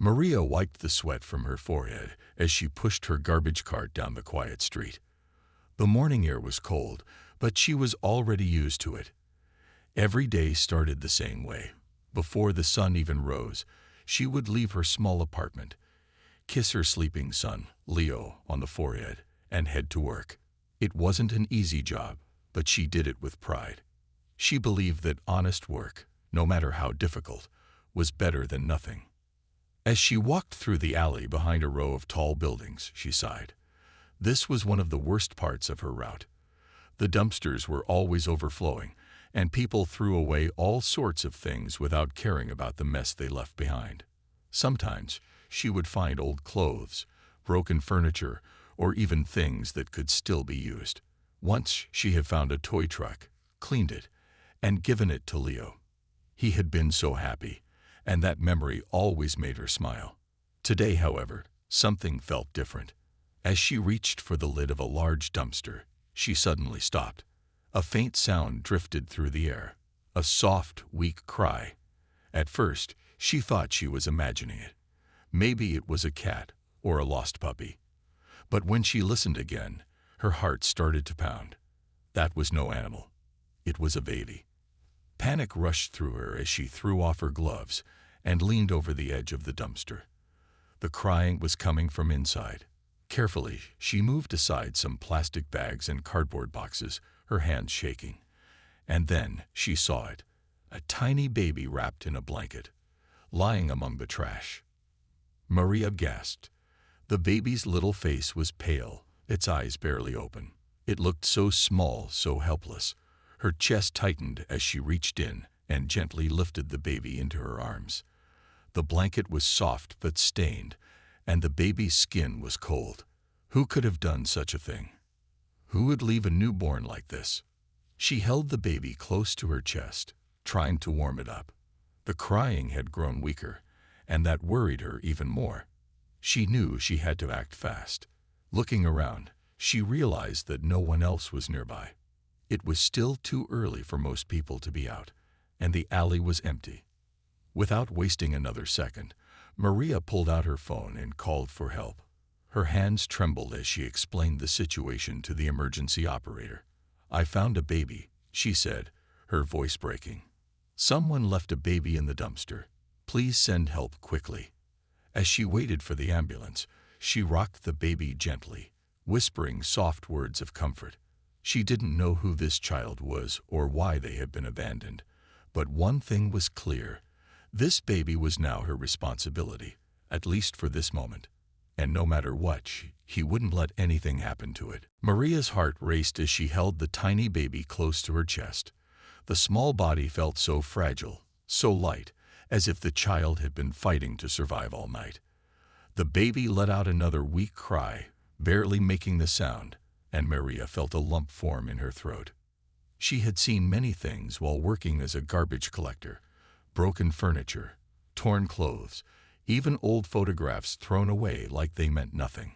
Maria wiped the sweat from her forehead as she pushed her garbage cart down the quiet street. The morning air was cold, but she was already used to it. Every day started the same way. Before the sun even rose, she would leave her small apartment, kiss her sleeping son, Leo, on the forehead, and head to work. It wasn't an easy job, but she did it with pride. She believed that honest work, no matter how difficult, was better than nothing. As she walked through the alley behind a row of tall buildings, she sighed. This was one of the worst parts of her route. The dumpsters were always overflowing, and people threw away all sorts of things without caring about the mess they left behind. Sometimes she would find old clothes, broken furniture, or even things that could still be used. Once she had found a toy truck, cleaned it, and given it to Leo. He had been so happy, and that memory always made her smile. Today, however, something felt different. As she reached for the lid of a large dumpster, she suddenly stopped. A faint sound drifted through the air, a soft, weak cry. At first, she thought she was imagining it. Maybe it was a cat or a lost puppy. But when she listened again, her heart started to pound. That was no animal. It was a baby. Panic rushed through her as she threw off her gloves and leaned over the edge of the dumpster. The crying was coming from inside. Carefully, she moved aside some plastic bags and cardboard boxes, her hands shaking. And then she saw it, a tiny baby wrapped in a blanket, lying among the trash. Maria gasped. The baby's little face was pale, its eyes barely open. It looked so small, so helpless. Her chest tightened as she reached in and gently lifted the baby into her arms. The blanket was soft but stained, and the baby's skin was cold. Who could have done such a thing? Who would leave a newborn like this? She held the baby close to her chest, trying to warm it up. The crying had grown weaker, and that worried her even more. She knew she had to act fast. Looking around, she realized that no one else was nearby. It was still too early for most people to be out, and the alley was empty. Without wasting another second, Maria pulled out her phone and called for help. Her hands trembled as she explained the situation to the emergency operator. "I found a baby," she said, her voice breaking. "Someone left a baby in the dumpster. Please send help quickly." As she waited for the ambulance, she rocked the baby gently, whispering soft words of comfort. She didn't know who this child was or why they had been abandoned, but one thing was clear. This baby was now her responsibility, at least for this moment. And no matter what, he wouldn't let anything happen to it. Maria's heart raced as she held the tiny baby close to her chest. The small body felt so fragile, so light, as if the child had been fighting to survive all night. The baby let out another weak cry, barely making the sound, and Maria felt a lump form in her throat. She had seen many things while working as a garbage collector: broken furniture, torn clothes, even old photographs thrown away like they meant nothing.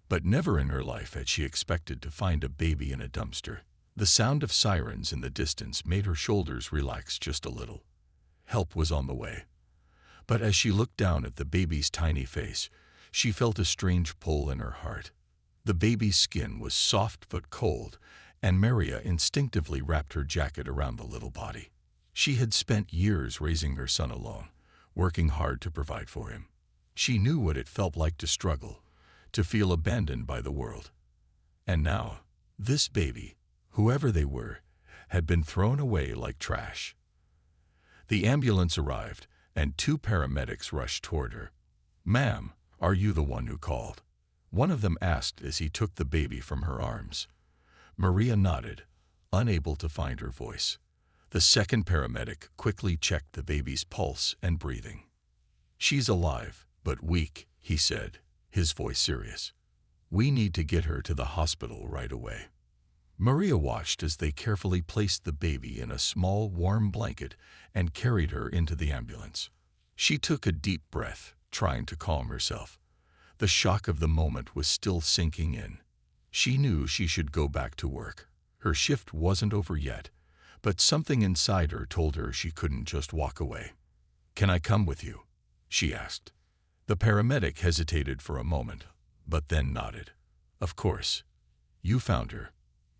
But never in her life had she expected to find a baby in a dumpster. The sound of sirens in the distance made her shoulders relax just a little. Help was on the way. But as she looked down at the baby's tiny face, she felt a strange pull in her heart. The baby's skin was soft but cold, and Maria instinctively wrapped her jacket around the little body. She had spent years raising her son alone, working hard to provide for him. She knew what it felt like to struggle, to feel abandoned by the world. And now, this baby, whoever they were, had been thrown away like trash. The ambulance arrived, and 2 paramedics rushed toward her. "Ma'am, are you the one who called?" one of them asked as he took the baby from her arms. Maria nodded, unable to find her voice. The second paramedic quickly checked the baby's pulse and breathing. "She's alive, but weak," he said, his voice serious. "We need to get her to the hospital right away." Maria watched as they carefully placed the baby in a small, warm blanket and carried her into the ambulance. She took a deep breath, trying to calm herself. The shock of the moment was still sinking in. She knew she should go back to work. Her shift wasn't over yet, but something inside her told her she couldn't just walk away. "Can I come with you?" she asked. The paramedic hesitated for a moment, but then nodded. Of course. You found her.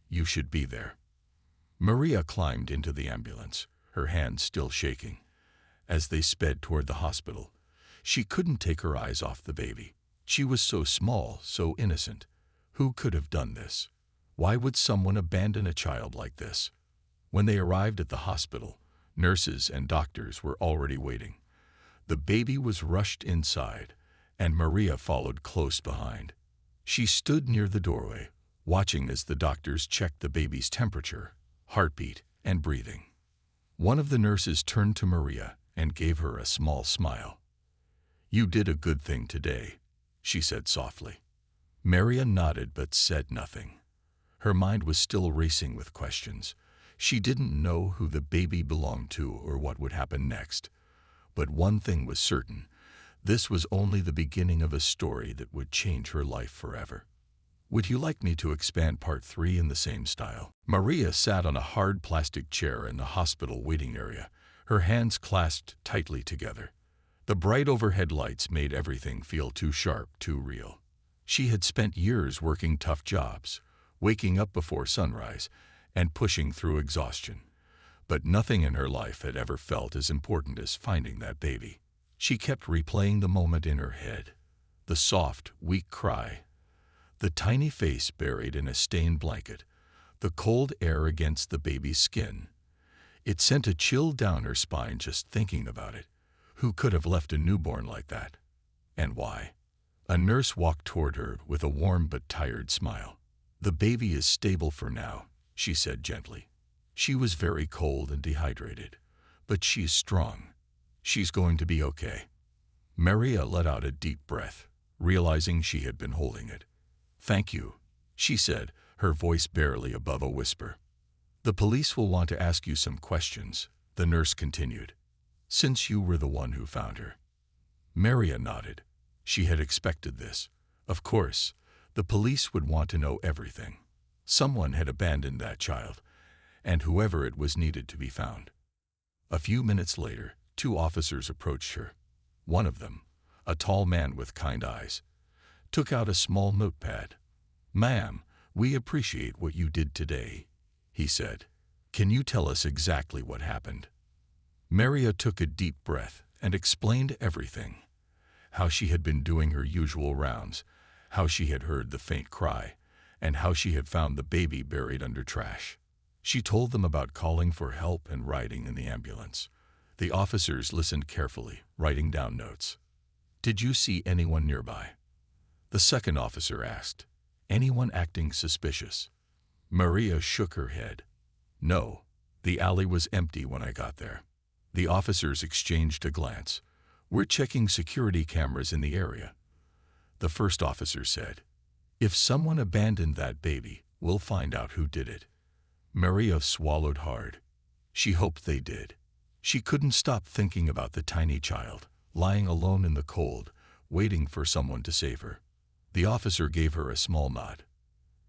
You should be there. Maria climbed into the ambulance, her hands still shaking. As they sped toward the hospital, she couldn't take her eyes off the baby. She was so small, so innocent. Who could have done this? Why would someone abandon a child like this? When they arrived at the hospital, nurses and doctors were already waiting. The baby was rushed inside, and Maria followed close behind. She stood near the doorway, watching as the doctors checked the baby's temperature, heartbeat, and breathing. One of the nurses turned to Maria and gave her a small smile. "You did a good thing today," she said softly. Maria nodded but said nothing. Her mind was still racing with questions. She didn't know who the baby belonged to or what would happen next. But one thing was certain. This was only the beginning of a story that would change her life forever. Would you like me to expand part 3 in the same style? Maria sat on a hard plastic chair in the hospital waiting area, her hands clasped tightly together. The bright overhead lights made everything feel too sharp, too real. She had spent years working tough jobs, waking up before sunrise, and pushing through exhaustion. But nothing in her life had ever felt as important as finding that baby. She kept replaying the moment in her head. The soft, weak cry. The tiny face buried in a stained blanket. The cold air against the baby's skin. It sent a chill down her spine just thinking about it. Who could have left a newborn like that? And why? A nurse walked toward her with a warm but tired smile. "The baby is stable for now," she said gently. "She was very cold and dehydrated, but she's strong. She's going to be okay." Maria let out a deep breath, realizing she had been holding it. "Thank you," she said, her voice barely above a whisper. "The police will want to ask you some questions," the nurse continued, "since you were the one who found her." Maria nodded. She had expected this. Of course, the police would want to know everything. Someone had abandoned that child, and whoever it was needed to be found. A few minutes later, 2 officers approached her. One of them, a tall man with kind eyes, took out a small notepad. "Ma'am, we appreciate what you did today," he said. "Can you tell us exactly what happened?" Maria took a deep breath and explained everything. How she had been doing her usual rounds, how she had heard the faint cry, and how she had found the baby buried under trash. She told them about calling for help and riding in the ambulance. The officers listened carefully, writing down notes. "Did you see anyone nearby?" the second officer asked. "Anyone acting suspicious?" Maria shook her head. "No, the alley was empty when I got there." The officers exchanged a glance. "We're checking security cameras in the area," the first officer said. "If someone abandoned that baby, we'll find out who did it." Maria swallowed hard. She hoped they did. She couldn't stop thinking about the tiny child, lying alone in the cold, waiting for someone to save her. The officer gave her a small nod.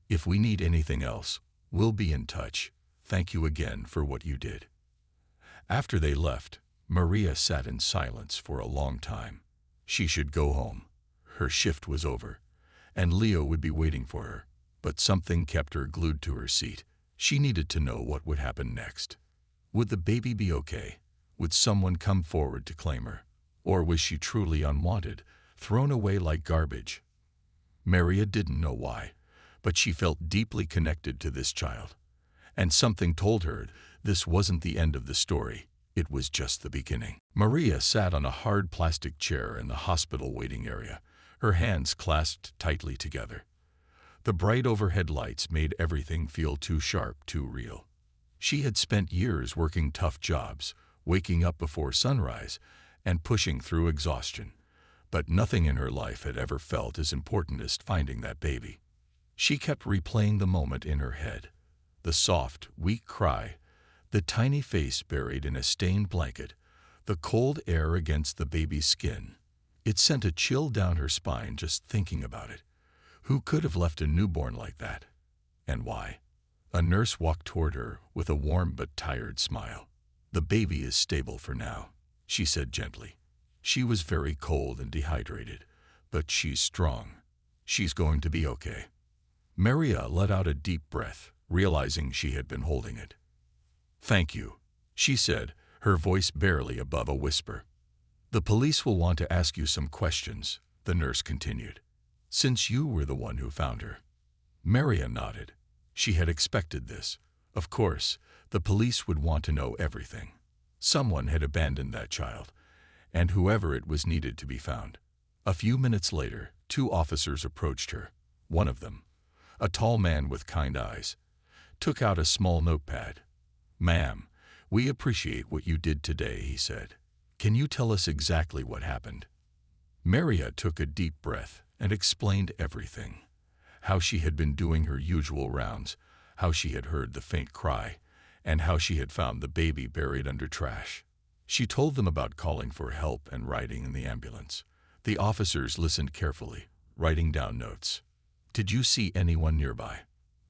"If we need anything else, we'll be in touch. Thank you again for what you did." After they left, Maria sat in silence for a long time. She should go home. Her shift was over, and Leo would be waiting for her. But something kept her glued to her seat. She needed to know what would happen next. Would the baby be okay? Would someone come forward to claim her? Or was she truly unwanted, thrown away like garbage? Maria didn't know why, but she felt deeply connected to this child. And something told her this wasn't the end of the story. It was just the beginning. Maria sat on a hard plastic chair in the hospital waiting area, her hands clasped tightly together. The bright overhead lights made everything feel too sharp, too real. She had spent years working tough jobs, waking up before sunrise, and pushing through exhaustion. But nothing in her life had ever felt as important as finding that baby. She kept replaying the moment in her head. The soft, weak cry, the tiny face buried in a stained blanket, the cold air against the baby's skin. It sent a chill down her spine just thinking about it. Who could have left a newborn like that? And why? A nurse walked toward her with a warm but tired smile. "The baby is stable for now," she said gently. She was very cold and dehydrated, but she's strong. She's going to be okay. Maria let out a deep breath, realizing she had been holding it. Thank you, she said, her voice barely above a whisper. The police will want to ask you some questions, the nurse continued, since you were the one who found her. Maria nodded. She had expected this. Of course, the police would want to know everything. Someone had abandoned that child, and whoever it was needed to be found. A few minutes later, 2 officers approached her. One of them, a tall man with kind eyes, took out a small notepad. Ma'am, we appreciate what you did today, he said. Can you tell us exactly what happened? Maria took a deep breath and explained everything. How she had been doing her usual rounds, how she had heard the faint cry, and how she had found the baby buried under trash. She told them about calling for help and riding in the ambulance. The officers listened carefully, writing down notes. Did you see anyone nearby?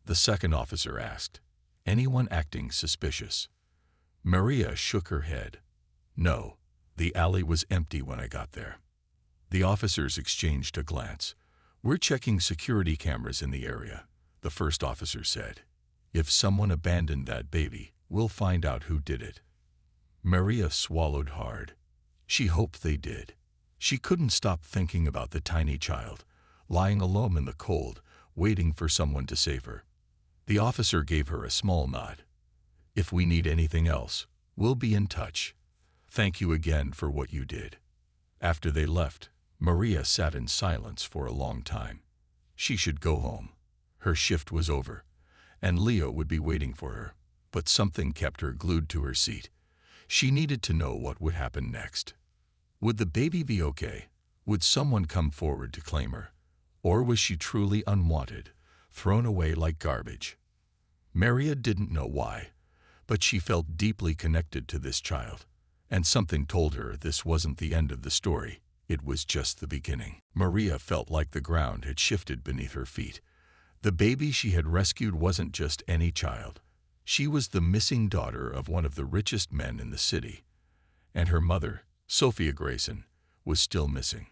The second officer asked. Anyone acting suspicious? Maria shook her head. No, the alley was empty when I got there. The officers exchanged a glance. We're checking security cameras in the area, the first officer said. If someone abandoned that baby, we'll find out who did it. Maria swallowed hard. She hoped they did. She couldn't stop thinking about the tiny child, lying alone in the cold, waiting for someone to save her. The officer gave her a small nod. If we need anything else, we'll be in touch. Thank you again for what you did. After they left, Maria sat in silence for a long time. She should go home. Her shift was over, and Leo would be waiting for her, but something kept her glued to her seat. She needed to know what would happen next. Would the baby be okay? Would someone come forward to claim her? Or was she truly unwanted, thrown away like garbage? Maria didn't know why, but she felt deeply connected to this child, and something told her this wasn't the end of the story. It was just the beginning. Maria felt like the ground had shifted beneath her feet. The baby she had rescued wasn't just any child. She was the missing daughter of one of the richest men in the city, and her mother, Sophia Grayson, was still missing.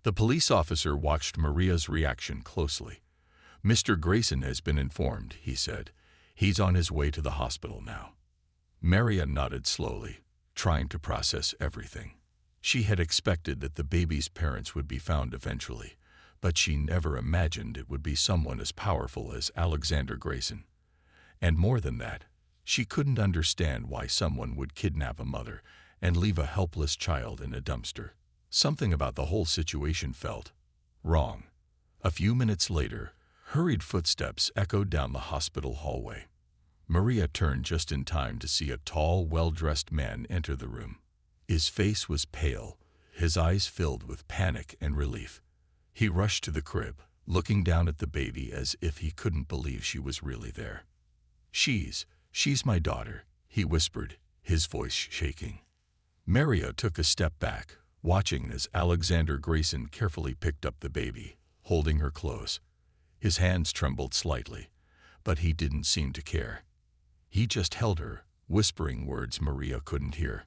The police officer watched Maria's reaction closely. Mr. Grayson has been informed, he said. He's on his way to the hospital now. Maria nodded slowly, trying to process everything. She had expected that the baby's parents would be found eventually, but she never imagined it would be someone as powerful as Alexander Grayson. And more than that, she couldn't understand why someone would kidnap a mother and leave a helpless child in a dumpster. Something about the whole situation felt wrong. A few minutes later, hurried footsteps echoed down the hospital hallway. Maria turned just in time to see a tall, well-dressed man enter the room. His face was pale, his eyes filled with panic and relief. He rushed to the crib, looking down at the baby as if he couldn't believe she was really there. She's my daughter, he whispered, his voice shaking. Maria took a step back, watching as Alexander Grayson carefully picked up the baby, holding her close. His hands trembled slightly, but he didn't seem to care. He just held her, whispering words Maria couldn't hear.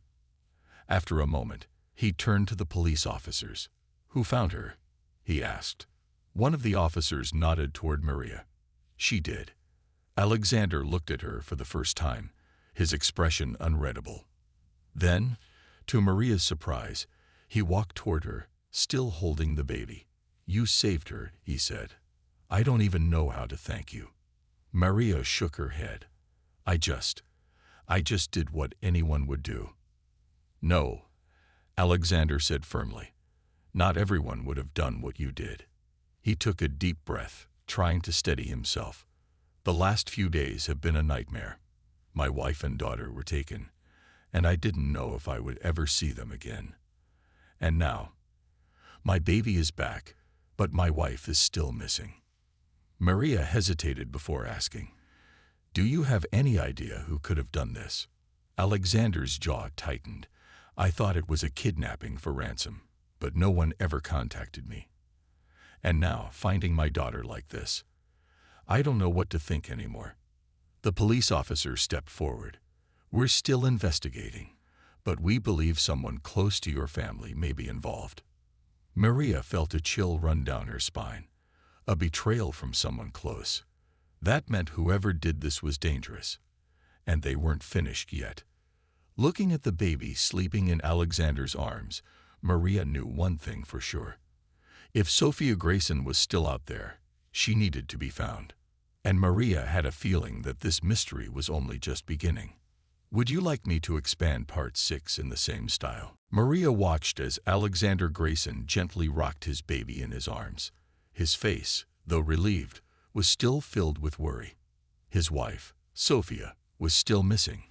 After a moment, he turned to the police officers. Who found her? He asked. One of the officers nodded toward Maria. She did. Alexander looked at her for the first time, his expression unreadable. Then, to Maria's surprise, he walked toward her, still holding the baby. You saved her, he said. I don't even know how to thank you. Maria shook her head. I just did what anyone would do. No, Alexander said firmly. Not everyone would have done what you did. He took a deep breath, trying to steady himself. The last few days have been a nightmare. My wife and daughter were taken, and I didn't know if I would ever see them again. And now, my baby is back, but my wife is still missing. Maria hesitated before asking, Do you have any idea who could have done this? Alexander's jaw tightened. I thought it was a kidnapping for ransom, but no one ever contacted me. And now, finding my daughter like this, I don't know what to think anymore. The police officer stepped forward. We're still investigating, but we believe someone close to your family may be involved." Maria felt a chill run down her spine. A betrayal from someone close. That meant whoever did this was dangerous. And they weren't finished yet. Looking at the baby sleeping in Alexander's arms, Maria knew one thing for sure. If Sophia Grayson was still out there, she needed to be found. And Maria had a feeling that this mystery was only just beginning. "Would you like me to expand part 6 in the same style?" Maria watched as Alexander Grayson gently rocked his baby in his arms. His face, though relieved, was still filled with worry. His wife, Sophia, was still missing,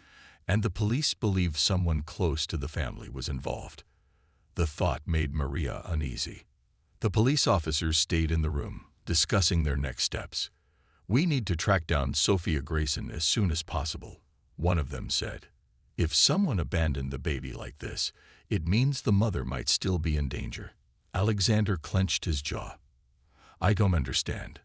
and the police believed someone close to the family was involved. The thought made Maria uneasy. The police officers stayed in the room, discussing their next steps. "We need to track down Sophia Grayson as soon as possible," one of them said. "If someone abandoned the baby like this, it means the mother might still be in danger." Alexander clenched his jaw. "I don't understand.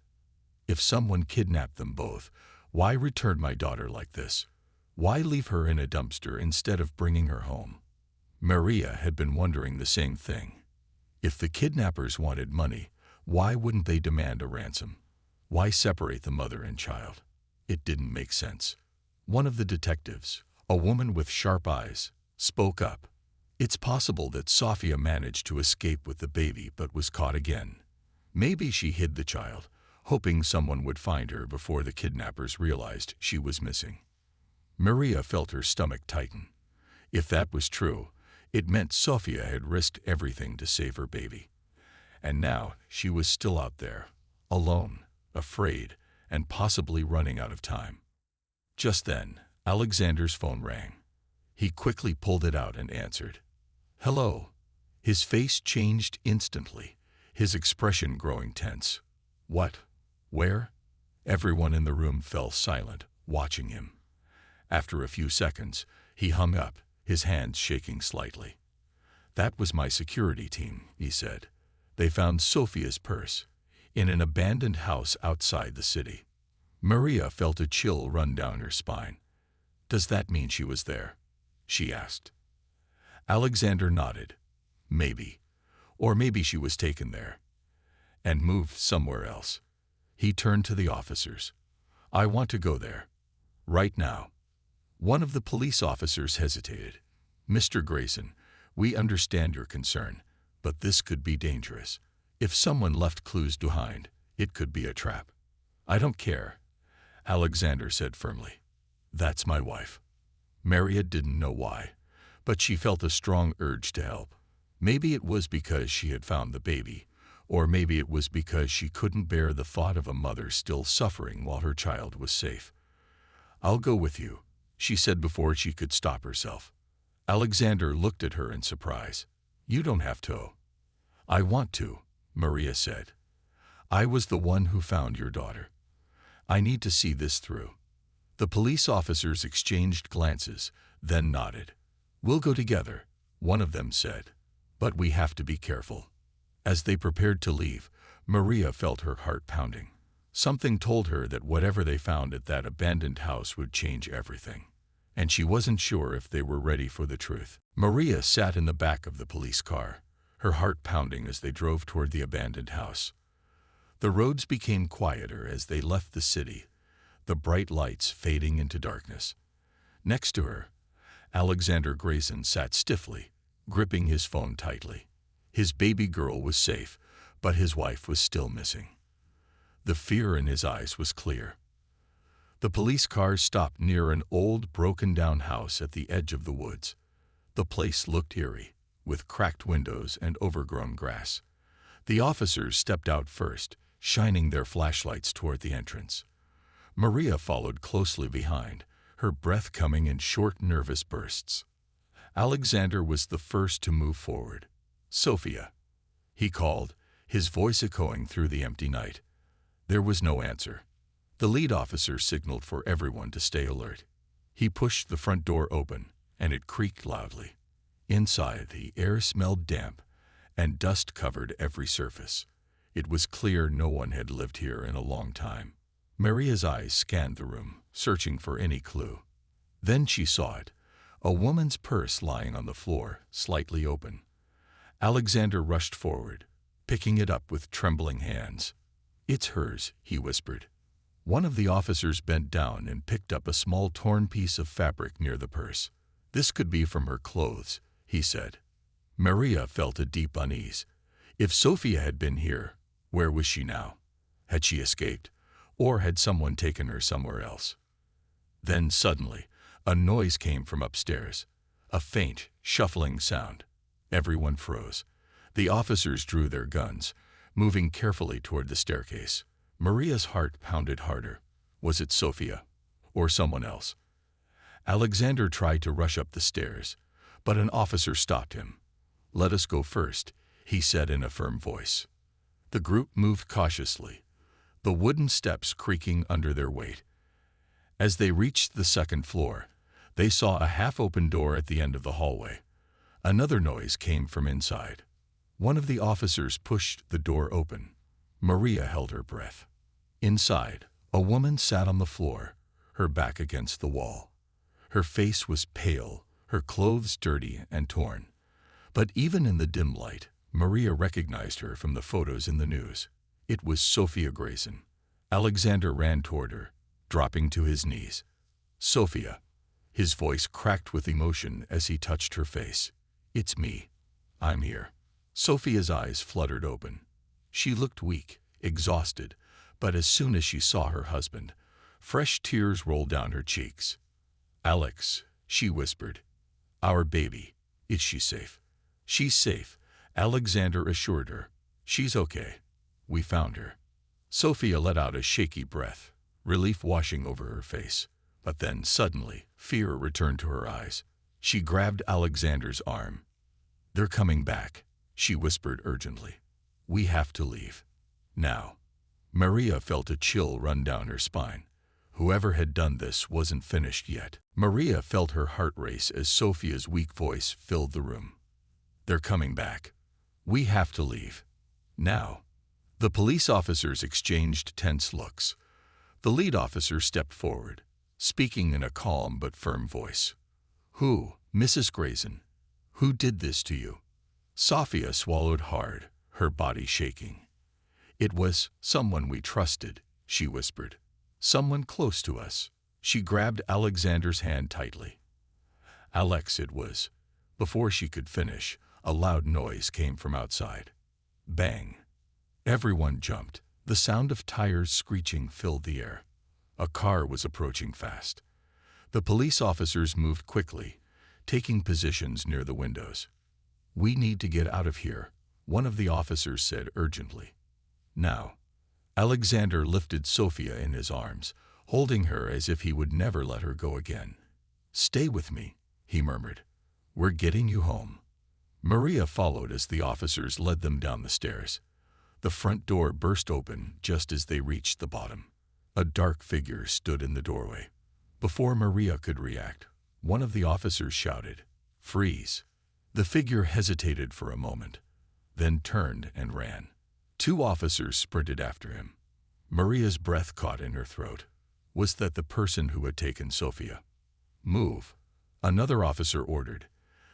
If someone kidnapped them both, why return my daughter like this? Why leave her in a dumpster instead of bringing her home?" Maria had been wondering the same thing. If the kidnappers wanted money, why wouldn't they demand a ransom? Why separate the mother and child? It didn't make sense. One of the detectives, a woman with sharp eyes, spoke up. "It's possible that Sophia managed to escape with the baby but was caught again. Maybe she hid the child, hoping someone would find her before the kidnappers realized she was missing." Maria felt her stomach tighten. If that was true, it meant Sophia had risked everything to save her baby. And now she was still out there, alone, afraid, and possibly running out of time. Just then, Alexander's phone rang. He quickly pulled it out and answered. "Hello." His face changed instantly, his expression growing tense. "What? Where?" Everyone in the room fell silent, watching him. After a few seconds, he hung up, his hands shaking slightly. "That was my security team," he said. "They found Sophia's purse in an abandoned house outside the city." Maria felt a chill run down her spine. "Does that mean she was there?" she asked. Alexander nodded. "Maybe. Or maybe she was taken there and moved somewhere else." He turned to the officers. "I want to go there. Right now." One of the police officers hesitated. "Mr. Grayson, we understand your concern, but this could be dangerous. If someone left clues behind, it could be a trap." "I don't care," Alexander said firmly. "That's my wife." Maria didn't know why, but she felt a strong urge to help. Maybe it was because she had found the baby, or maybe it was because she couldn't bear the thought of a mother still suffering while her child was safe. "I'll go with you," she said before she could stop herself. Alexander looked at her in surprise. "You don't have to." "I want to," Maria said. "I was the one who found your daughter. I need to see this through." The police officers exchanged glances, then nodded. "We'll go together," one of them said. "But we have to be careful." As they prepared to leave, Maria felt her heart pounding. Something told her that whatever they found at that abandoned house would change everything. And she wasn't sure if they were ready for the truth. Maria sat in the back of the police car, her heart pounding as they drove toward the abandoned house. The roads became quieter as they left the city, the bright lights fading into darkness. Next to her, Alexander Grayson sat stiffly, gripping his phone tightly. His baby girl was safe, but his wife was still missing. The fear in his eyes was clear. The police car stopped near an old, broken-down house at the edge of the woods. The place looked eerie, with cracked windows and overgrown grass. The officers stepped out first, shining their flashlights toward the entrance. Maria followed closely behind, her breath coming in short, nervous bursts. Alexander was the first to move forward. "Sophia," he called, his voice echoing through the empty night. There was no answer. The lead officer signaled for everyone to stay alert. He pushed the front door open, and it creaked loudly. Inside, the air smelled damp, and dust covered every surface. It was clear no one had lived here in a long time. Maria's eyes scanned the room, searching for any clue. Then she saw it, A woman's purse lying on the floor, slightly open. Alexander rushed forward, picking it up with trembling hands. "It's hers," he whispered. One of the officers bent down and picked up a small torn piece of fabric near the purse. "This could be from her clothes," he said. Maria felt a deep unease. If Sophia had been here, where was she now? Had she escaped, or had someone taken her somewhere else? Then suddenly, a noise came from upstairs, a faint, shuffling sound. Everyone froze. The officers drew their guns, moving carefully toward the staircase. Maria's heart pounded harder. Was it Sophia, or someone else? Alexander tried to rush up the stairs, but an officer stopped him. "Let us go first," he said in a firm voice. The group moved cautiously, the wooden steps creaking under their weight. As they reached the second floor, they saw a half-open door at the end of the hallway. Another noise came from inside. One of the officers pushed the door open. Maria held her breath. Inside, a woman sat on the floor, her back against the wall. Her face was pale, her clothes dirty and torn. But even in the dim light, Maria recognized her from the photos in the news. It was Sophia Grayson. Alexander ran toward her, dropping to his knees. "Sophia." His voice cracked with emotion as he touched her face. "It's me. I'm here." Sophia's eyes fluttered open. She looked weak, exhausted, but as soon as she saw her husband, fresh tears rolled down her cheeks. "Alex," she whispered. "Our baby. Is she safe?" "She's safe," Alexander assured her. "She's okay. We found her." Sophia let out a shaky breath, relief washing over her face. But then, suddenly, fear returned to her eyes. She grabbed Alexander's arm. "They're coming back," she whispered urgently. "We have to leave. Now." Maria felt a chill run down her spine. Whoever had done this wasn't finished yet. Maria felt her heart race as Sophia's weak voice filled the room. "They're coming back. We have to leave. Now." The police officers exchanged tense looks. The lead officer stepped forward, speaking in a calm but firm voice. "Who, Mrs. Grayson? Who did this to you?" Sophia swallowed hard, her body shaking. "It was someone we trusted," she whispered. "Someone close to us." She grabbed Alexander's hand tightly. "Alex, it was." Before she could finish, a loud noise came from outside. Bang! Everyone jumped. The sound of tires screeching filled the air. A car was approaching fast. The police officers moved quickly, taking positions near the windows. "We need to get out of here," one of the officers said urgently. "Now." Alexander lifted Sophia in his arms, holding her as if he would never let her go again. "Stay with me," he murmured. "We're getting you home." Maria followed as the officers led them down the stairs. The front door burst open just as they reached the bottom. A dark figure stood in the doorway. Before Maria could react, one of the officers shouted, "Freeze!" The figure hesitated for a moment, then turned and ran. Two officers sprinted after him. Maria's breath caught in her throat. Was that the person who had taken Sophia? "Move," another officer ordered.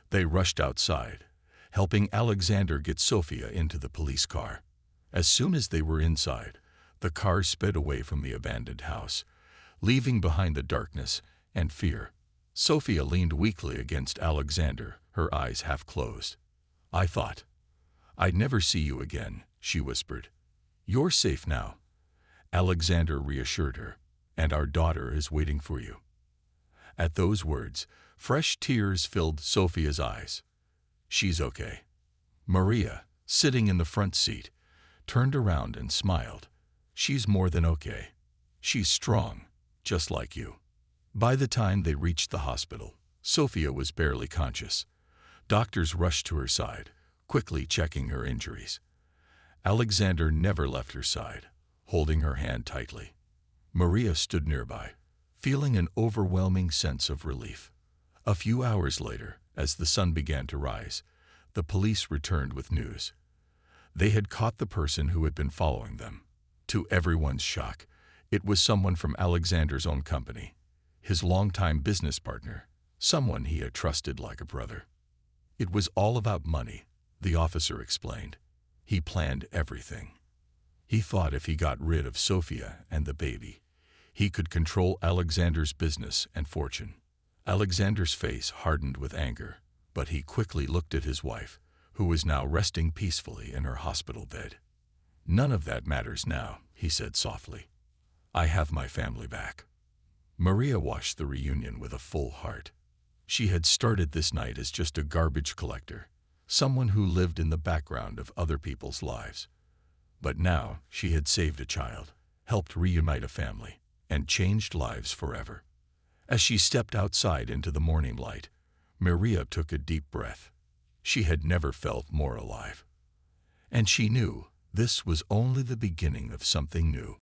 They rushed outside, helping Alexander get Sophia into the police car. As soon as they were inside, the car sped away from the abandoned house, leaving behind the darkness and fear. Sophia leaned weakly against Alexander, her eyes half closed. "I thought I'd never see you again," she whispered. "You're safe now," Alexander reassured her, "and our daughter is waiting for you." At those words, fresh tears filled Sophia's eyes. "She's okay." Maria, sitting in the front seat, turned around and smiled. "She's more than okay. She's strong, just like you." By the time they reached the hospital, Sophia was barely conscious. Doctors rushed to her side, quickly checking her injuries. Alexander never left her side, holding her hand tightly. Maria stood nearby, feeling an overwhelming sense of relief. A few hours later, as the sun began to rise, the police returned with news. They had caught the person who had been following them. To everyone's shock, it was someone from Alexander's own company, his longtime business partner, someone he had trusted like a brother. It was all about money, the officer explained. He planned everything. He thought if he got rid of Sophia and the baby, he could control Alexander's business and fortune. Alexander's face hardened with anger, but he quickly looked at his wife, who was now resting peacefully in her hospital bed. "None of that matters now," he said softly. "I have my family back." Maria watched the reunion with a full heart. She had started this night as just a garbage collector, someone who lived in the background of other people's lives. But now she had saved a child, helped reunite a family, and changed lives forever. As she stepped outside into the morning light, Maria took a deep breath. She had never felt more alive. And she knew this was only the beginning of something new.